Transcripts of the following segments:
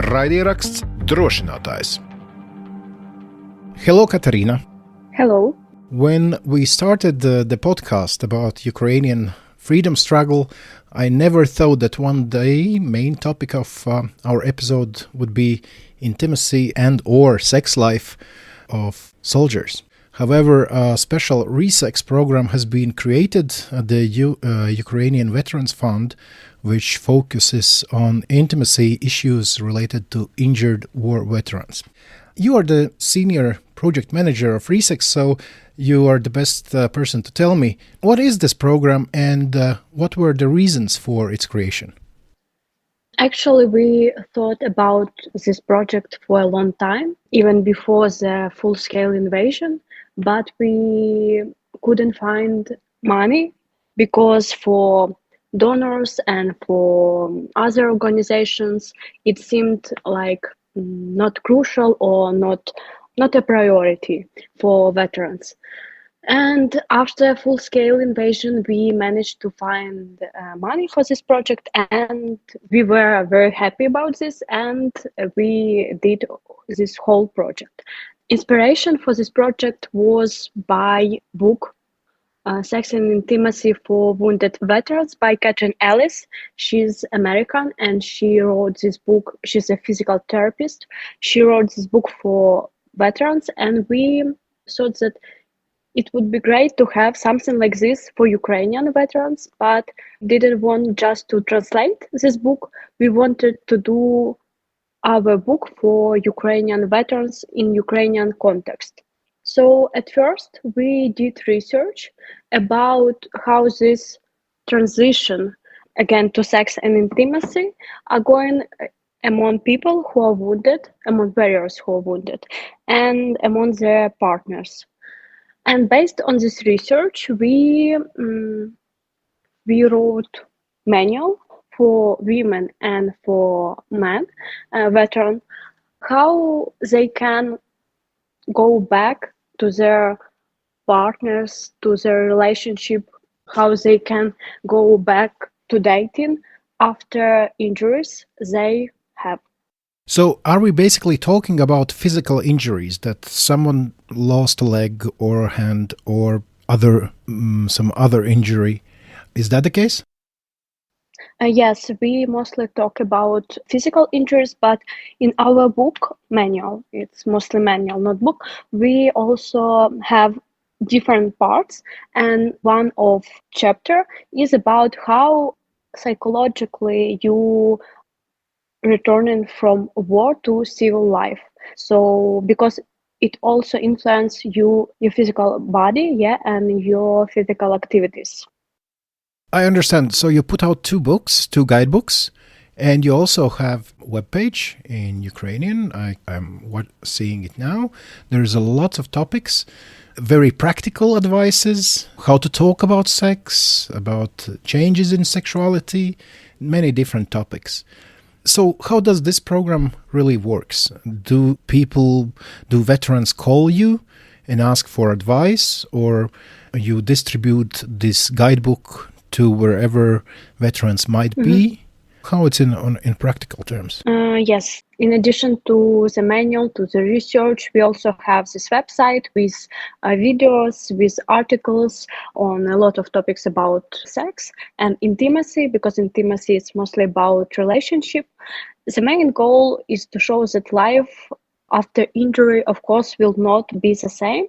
Raidieraksts Drošinātājs. Hello, Kateryna. Hello. When we started the podcast about Ukrainian freedom struggle, I never thought that one day main topic of our episode would be intimacy and or sex life of soldiers. However, a special Resex program has been created at the Ukrainian Veterans Fund, which focuses on intimacy issues related to injured war veterans. You are the senior project manager of Resex, so you are the best person to tell me what is this program and what were the reasons for its creation. Actually, we thought about this project for a long time, even before the full-scale invasion, but we couldn't find money because for donors and for other organizations, it seemed like not crucial or not a priority for veterans. And after full-scale invasion, we managed to find money for this project, and we were very happy about this, and we did this whole project. Inspiration for this project was by book Sex and Intimacy for Wounded Veterans by Kateryna. She's American and she wrote this book. She's a physical therapist. She wrote this book for veterans, and we thought that it would be great to have something like this for Ukrainian veterans, but didn't want just to translate this book. We wanted to do our book for Ukrainian veterans in Ukrainian context. So at first we did research about how this transition again to sex and intimacy are going among people who are wounded, among warriors who are wounded, and among their partners. And based on this research, we wrote manual for women and for men, veterans, how they can go back to their partners, to their relationship, how they can go back to dating after injuries they have. So are we basically talking about physical injuries, that someone lost a leg or a hand or some other injury? Is that the case? Yes, we mostly talk about physical injuries, but in our book manual, it's mostly manual, not book, we also have different parts, and one of chapter is about how psychologically you returning from war to civil life. So because it also influences your physical body, and your physical activities. I understand. So you put out two guidebooks, and you also have a webpage in Ukrainian. I'm seeing it now. There's a lot of topics, very practical advices, how to talk about sex, about changes in sexuality, many different topics. So how does this program really works? Do veterans call you and ask for advice, or you distribute this guidebook to wherever veterans might be? How it's in practical terms? Yes. In addition to the manual, to the research, we also have this website with videos, with articles on a lot of topics about sex and intimacy, because intimacy is mostly about relationship. The main goal is to show that life after injury, of course, will not be the same,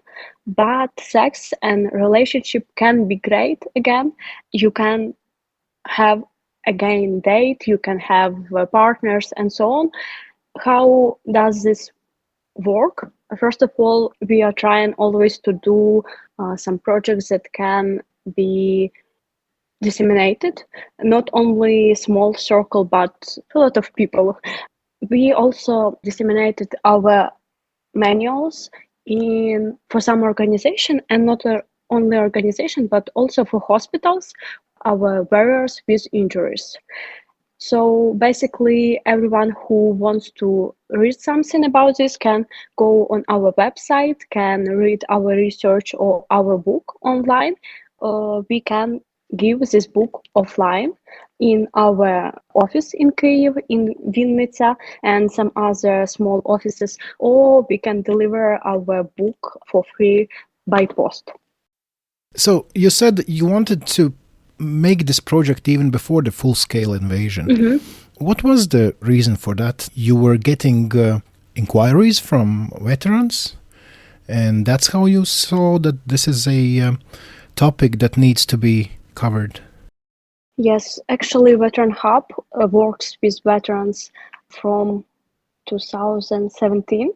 but sex and relationship can be great again. You can have again date, you can have partners and so on. How does this work? First of all, we are trying always to do some projects that can be disseminated, not only small circle, but a lot of people. We also disseminated our manuals for some organization, and not only organization, but also for hospitals, our warriors with injuries. So basically, everyone who wants to read something about this can go on our website, can read our research or our book online. We can give this book offline in our office in Kyiv, in Vinnytsia, and some other small offices, or we can deliver our book for free by post. So you said you wanted to make this project even before the full-scale invasion. Mm-hmm. What was the reason for that? You were getting inquiries from veterans, and that's how you saw that this is a topic that needs to be covered. Yes, actually, Veteran Hub works with veterans from 2017,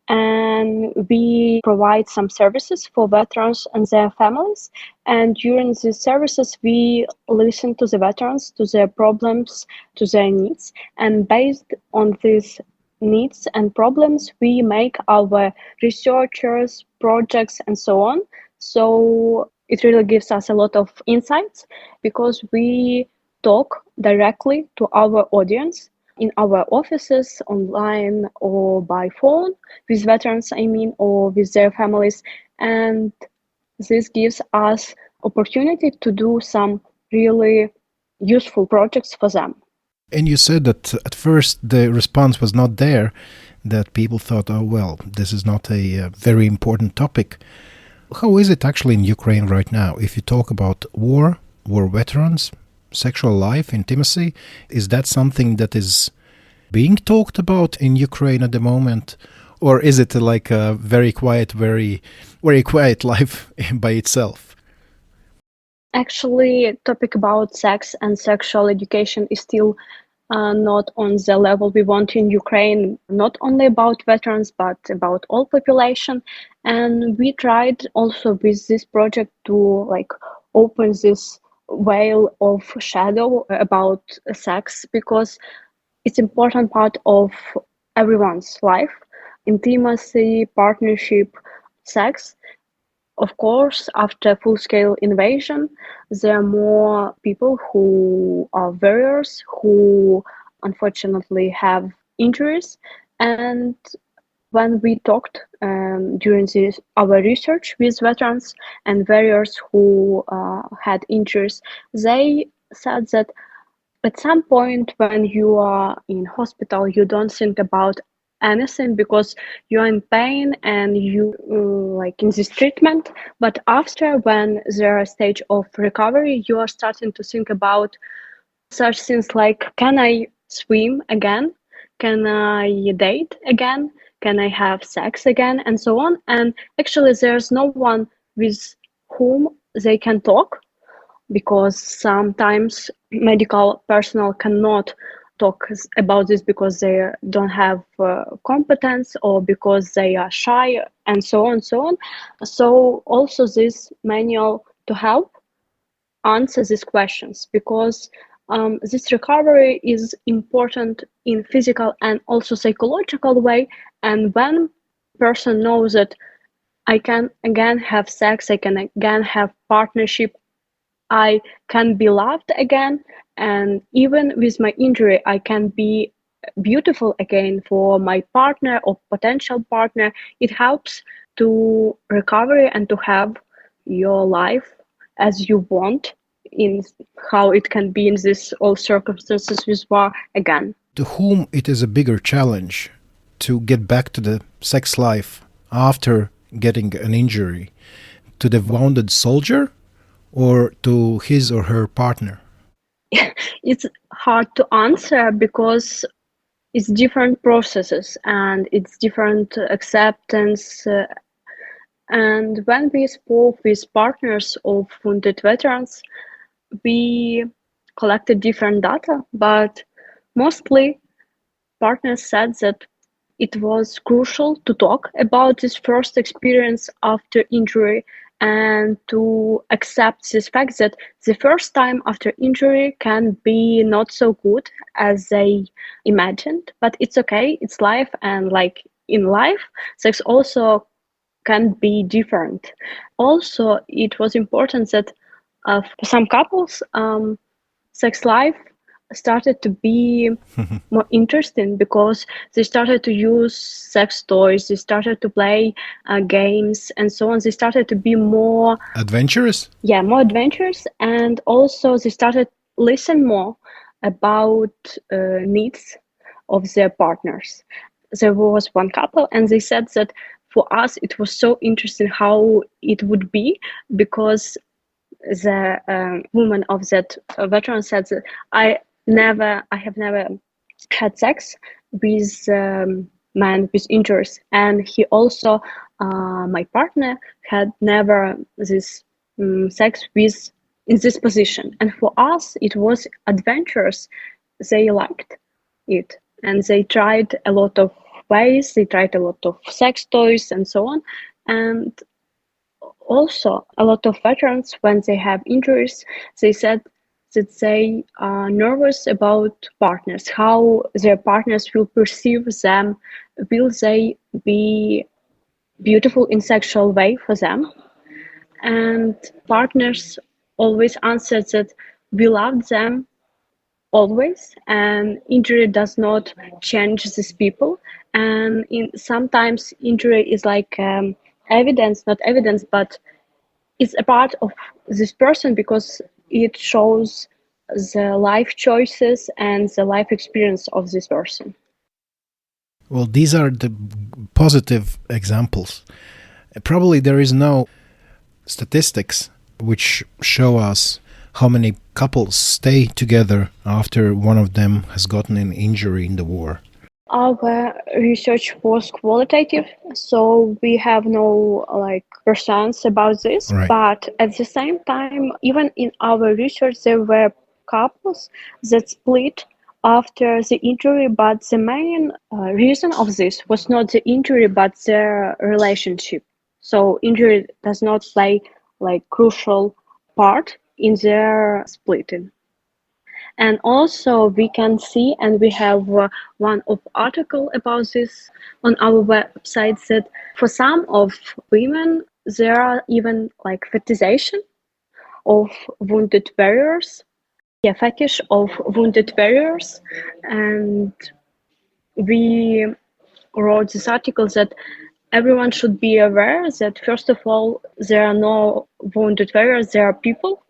and we provide some services for veterans and their families. And during these services, we listen to the veterans, to their problems, to their needs, and based on these needs and problems, we make our researchers, projects, and so on. So it really gives us a lot of insights because we talk directly to our audience in our offices, online or by phone, with veterans, or with their families. And this gives us opportunity to do some really useful projects for them. And you said that at first the response was not there, that people thought, oh, well, this is not a very important topic. How is it actually in Ukraine right now? If you talk about war veterans, sexual life, intimacy, is that something that is being talked about in Ukraine at the moment? Or is it like a very quiet, very, very quiet life by itself? Actually, topic about sex and sexual education is still not on the level we want in Ukraine, not only about veterans, but about all population. And we tried also with this project to open this veil of shadow about sex, because it's important part of everyone's life, intimacy, partnership, sex. Of course, after full-scale invasion, there are more people who are warriors, who unfortunately have injuries. And when we talked during our research with veterans and warriors who had injuries, they said that at some point when you are in hospital, you don't think about anything because you're in pain and you in this treatment. But after, when there are stage of recovery, you are starting to think about such things like, can I swim again? Can I date again? Can I have sex again? And so on. And actually, there's no one with whom they can talk, because sometimes medical personnel cannot talk about this because they don't have competence or because they are shy, and so on and so on. So also this manual to help answer these questions, because this recovery is important in physical and also psychological way. And when person knows that I can again have sex, I can again have partnership, I can be loved again, and even with my injury, I can be beautiful again for my partner or potential partner. It helps to recover and to have your life as you want, in how it can be in this all circumstances with war again. To whom it is a bigger challenge to get back to the sex life after getting an injury? To the wounded soldier or to his or her partner? It's hard to answer because it's different processes and it's different acceptance. And when we spoke with partners of wounded veterans, we collected different data, but mostly partners said that it was crucial to talk about this first experience after injury and to accept this fact that the first time after injury can be not so good as they imagined, but it's okay, it's life, and like in life, sex also can be different. Also, it was important that for some couples, sex life started to be more interesting because they started to use sex toys, they started to play games and so on. They started to be more adventurous. More adventurous, and also they started listen more about needs of their partners. There was one couple, and they said that for us it was so interesting how it would be, because the woman of that veteran said that I have never had sex with man with injuries, and he also my partner had never this sex with in this position, and for us it was adventurous. They liked it, and they tried a lot of ways, they tried a lot of sex toys and so on. And also a lot of veterans, when they have injuries, they said that they are nervous about partners, how their partners will perceive them, will they be beautiful in sexual way for them. And partners always answered that we love them always, and injury does not change these people. And sometimes injury is like evidence, not evidence, but it's a part of this person, because it shows the life choices and the life experience of this person. Well, these are the positive examples. Probably there is no statistics which show us how many couples stay together after one of them has gotten an injury in the war. Our research was qualitative, so we have no percents about this. Right. But at the same time, even in our research, there were couples that split after the injury, but the main reason of this was not the injury, but their relationship. So injury does not play crucial part in their splitting. And also we can see, and we have one of article about this on our website, that for some of women there are even fetishization of wounded warriors, fetish of wounded warriors. And we wrote this article that everyone should be aware that first of all there are no wounded warriors, there are people,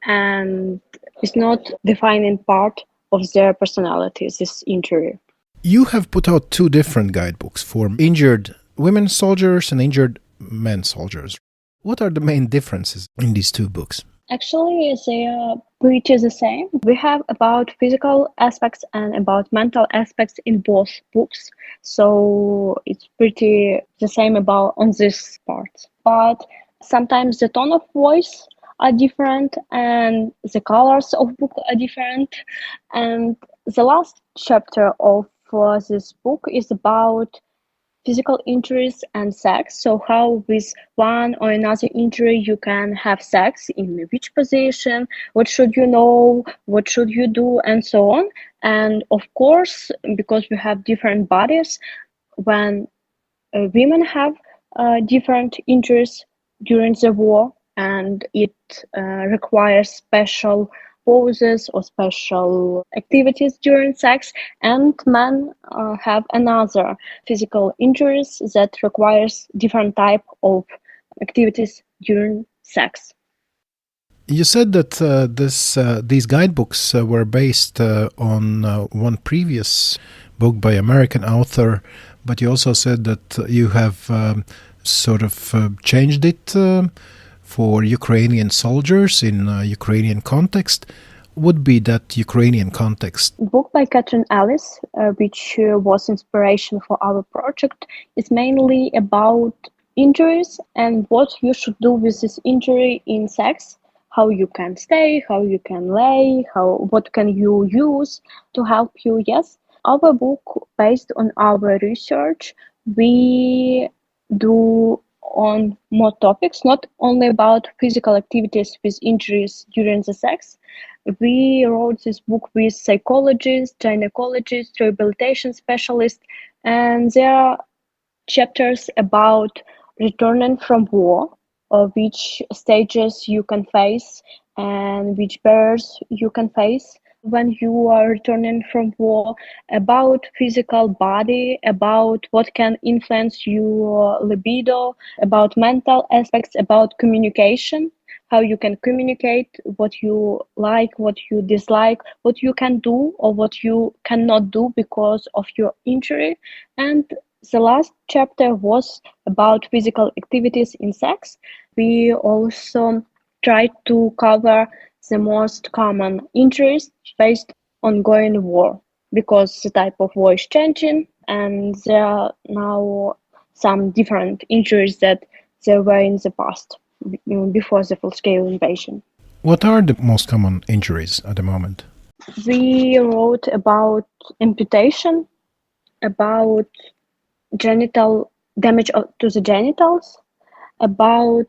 and it's not defining part of their personality, this injury. You have put out 2 different guidebooks for injured women soldiers and injured men soldiers. What are the main differences in these 2 books? Actually, they are pretty the same. We have about physical aspects and about mental aspects in both books, so it's pretty the same about on this part. But sometimes the tone of voice are different, and the colors of book are different. And the last chapter of this book is about physical injuries and sex. So how with one or another injury you can have sex, in which position, what should you know, what should you do, and so on. And of course, because we have different bodies, when women have different injuries during the war, and it requires special poses or special activities during sex, and men have another physical injuries that requires different type of activities during sex. You said that these guidebooks were based on one previous book by American author, but you also said that you have changed it for Ukrainian soldiers in Ukrainian context. Would be that Ukrainian context? Book by Kateryna Alice, which was inspiration for our project, is mainly about injuries and what you should do with this injury in sex, how you can stay, how you can lay, what can you use to help you. Yes, our book, based on our research, we do on more topics, not only about physical activities with injuries during the sex. We wrote this book with psychologists, gynecologists, rehabilitation specialists, and there are chapters about returning from war, which stages you can face and which barriers you can face when you are returning from war, about physical body, about what can influence your libido, about mental aspects, about communication, how you can communicate, what you like, what you dislike, what you can do or what you cannot do because of your injury. And the last chapter was about physical activities in sex. We also tried to cover the most common injuries based on ongoing war, because the type of war is changing and there are now some different injuries that there were in the past before the full-scale invasion. What are the most common injuries at the moment? We wrote about amputation, about genital damage to the genitals, about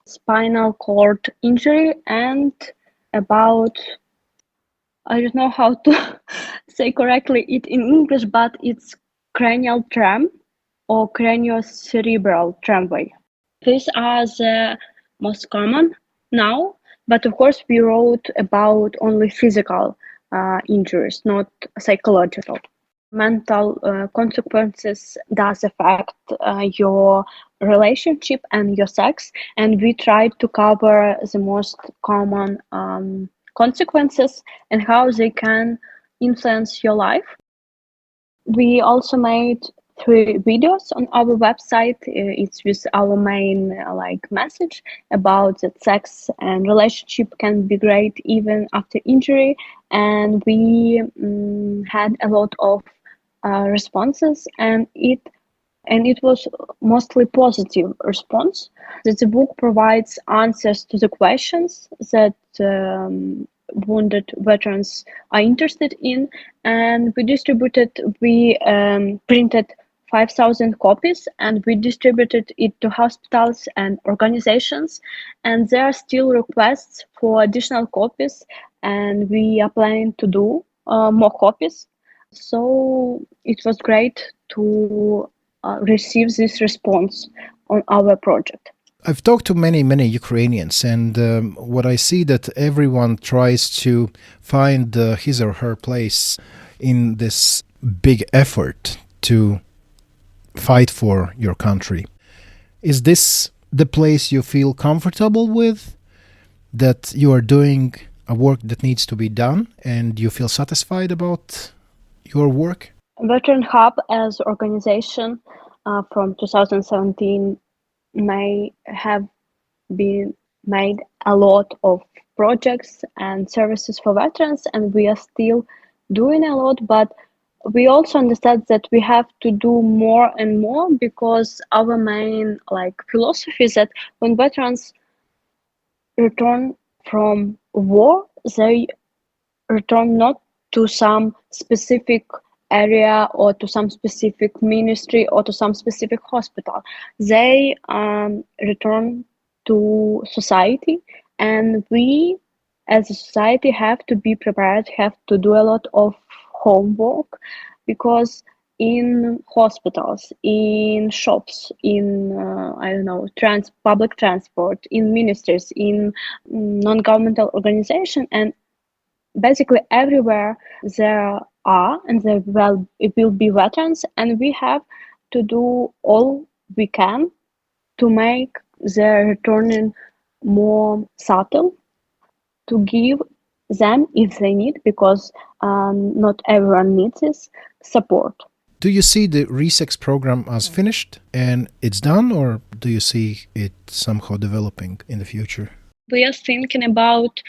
spinal cord injury, and about, I don't know how to say correctly it in English, but it's cranial tram or craniocerebral tramway. These are the most common now, but of course we wrote about only physical injuries, not psychological. Mental consequences does affect your relationship and your sex, and we tried to cover the most common consequences and how they can influence your life. We also made 3 videos on our website. It's with our main message about that sex and relationship can be great even after injury, and we had a lot of responses, and it was mostly positive response. That the book provides answers to the questions that wounded veterans are interested in, and we printed 5,000 copies and we distributed it to hospitals and organizations, and there are still requests for additional copies, and we are planning to do more copies. So it was great to receive this response on our project. I've talked to many Ukrainians, and what I see that everyone tries to find his or her place in this big effort to fight for your country. Is this the place you feel comfortable with, that you are doing a work that needs to be done and you feel satisfied about your work? Veteran Hub as organization from 2017 may have been made a lot of projects and services for veterans, and we are still doing a lot, but we also understand that we have to do more and more, because our main philosophy is that when veterans return from war, they return not to some specific area or to some specific ministry or to some specific hospital. They return to society, and we as a society have to be prepared, have to do a lot of homework, because in hospitals, in shops, in public transport, in ministries, in non-governmental organization, and basically everywhere there are and there will be veterans, and we have to do all we can to make their returning more subtle, to give them, if they need, because not everyone needs this, support. Do you see the Resex program as finished and it's done, or do you see it somehow developing in the future? We are thinking about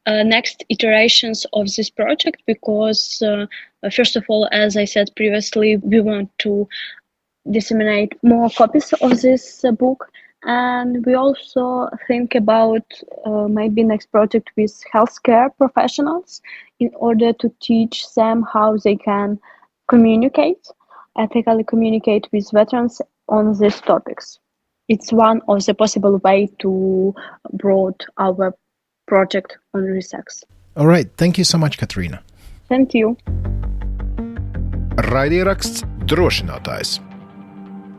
next iterations of this project, because first of all, as I said previously, we want to disseminate more copies of this book, and we also think about maybe next project with healthcare professionals in order to teach them how they can ethically communicate with veterans on these topics. It's one of the possible way to broaden our project on Resex. All right. Thank you so much, Kateryna. Thank you. Raidieraksts Drošinātājs.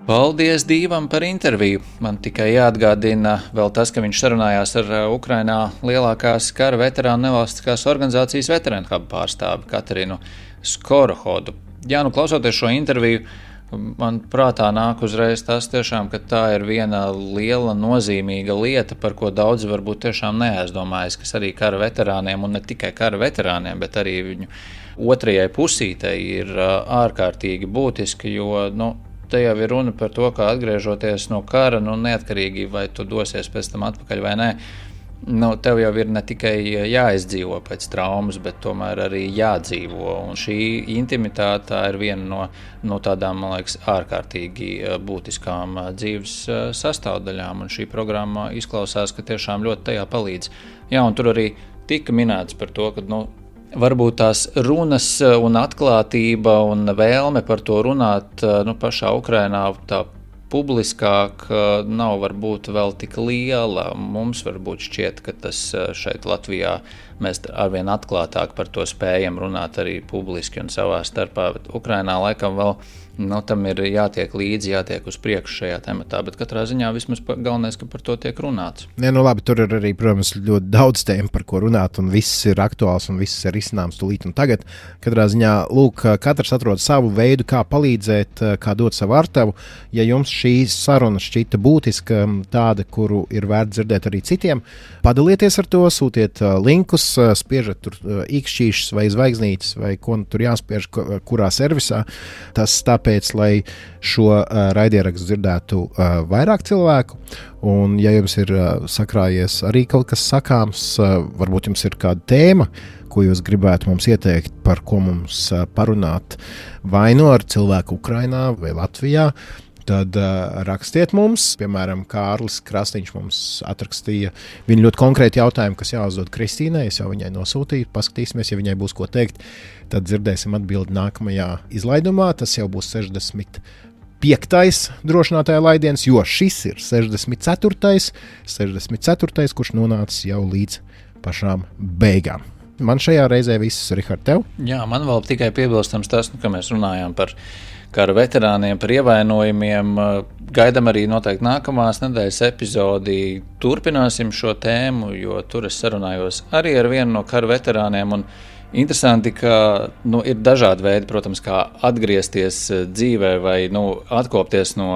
Paldies Dīvam par interviju. Man tikai jāatgādina vēl tas, ka viņš sarunājās ar Ukrainā lielākās kara veterānu nevalstiskās organizācijas veterānu hubu pārstāvi Katerynu Skorohodu. Jā, klausoties šo interviju, man prātā nāk uzreiz tas tiešām, ka tā ir viena liela nozīmīga lieta, par ko daudzi varbūt tiešām neaizdomājas, kas arī kara veterāniem, un ne tikai kara veterāniem, bet arī viņu otrajai pusītei ir ārkārtīgi būtiski, jo, te jau ir runa par to, ka atgriežoties no kara, neatkarīgi vai tu dosies pēc tam atpakaļ vai nē, tev jau ir ne tikai jāizdzīvo pēc traumas, bet tomēr arī jādzīvo. Un šī intimitāte ir viena no tādām, man liekas, ārkārtīgi būtiskām dzīves sastāvdaļām. Un šī programma izklausās, ka tiešām ļoti tajā palīdz. Jā, un tur arī tika minēts par to, ka, varbūt tās runas un atklātība un vēlme par to runāt pašā Ukrainā tā publiskāk nav varbūt vēl tik liela. Mums varbūt šķiet, ka tas šeit Latvijā mēs arvien atklātāk par to spējam runāt arī publiski un savā starpā, bet Ukrainā laikam vēl tam ir jātiek līdzi, jātiek uz priekšu šajā tematā, bet katrā ziņā vismaz galvenais, ka par to tiek runāts. Labi, tur ir arī, protams, ļoti daudz tēmu, par ko runāt, un viss ir aktuāls un viss ir izcināms tūlīt un tagad. Katrā ziņā, katrs atrod savu veidu, kā palīdzēt, kā dot savu artavu. Ja jums šī saruna šķita būtiska, tāda, kuru ir vērts dzirdēt arī citiem, padalieties ar to, sūtiet linkus, spiežat tur ikšķīšas vai zvaigznītes, vai ko tur jāspiež, kurā servisā. Tas tāpēc, lai šo raidierakstu dzirdētu vairāk cilvēku. Un, ja jums ir sakrājies arī kaut kas sakāms, varbūt jums ir kāda tēma, ko jūs gribētu mums ieteikt, par ko mums parunāt vai ar cilvēku Ukrainā vai Latvijā, tad rakstiet mums. Piemēram, Kārlis Krasniņš mums atrakstīja viņu ļoti konkrēti jautājumu, kas jāuzdod Kristīnai. Es jau viņai nosūtīju, paskatīsimies, ja viņai būs ko teikt. Tad dzirdēsim atbildi nākamajā izlaidumā. Tas jau būs 65. drošinātāja laidiens, jo šis ir 64. kurš nonācis jau līdz pašām beigām. Man šajā reizē viss, Rihard, tev? Jā, man vēl tikai piebilstams tas, ka mēs runājām par kara veterāniem, par ievainojumiem. Gaidām arī noteikti nākamās nedēļas epizodi. Turpināsim šo tēmu, jo tur es sarunājos arī ar vienu no kara veterāniem. Un interesanti, ka ir dažādi veidi, protams, kā atgriezties dzīvē vai atkopties no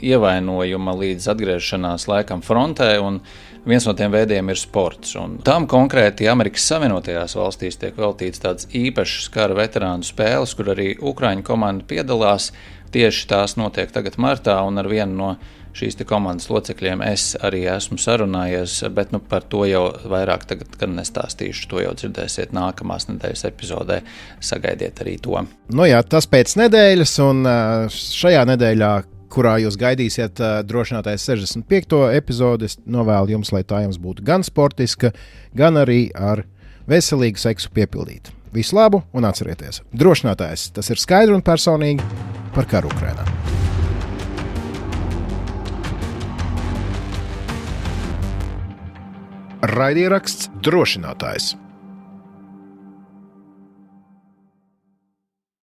ievainojuma līdz atgriešanās laikam frontē. Un viens no tiem veidiem ir sports. Un tam konkrēti Amerikas Savienotajās valstīs tiek veltīts tāds īpašs kara veterānu spēles, kur arī Ukraiņu komanda piedalās. Tieši tās notiek tagad martā, un ar vienu no šīs komandas locekļiem es arī esmu sarunājies, bet par to jau vairāk tagad, kad nestāstīšu, to jau dzirdēsiet nākamās nedēļas epizodē. Sagaidiet arī to. Jā, tas pēc nedēļas, un šajā nedēļā, kurā jūs gaidīsiet Drošinātājs 65. epizodi, es novēlu jums, lai tā jums būtu gan sportiska, gan arī ar veselīgu seksu piepildīta. Visu labu un atcerieties, Drošinātājs, tas ir skaidri un personīgi par karu Ukrainā. Raidieraksts Drošinātājs.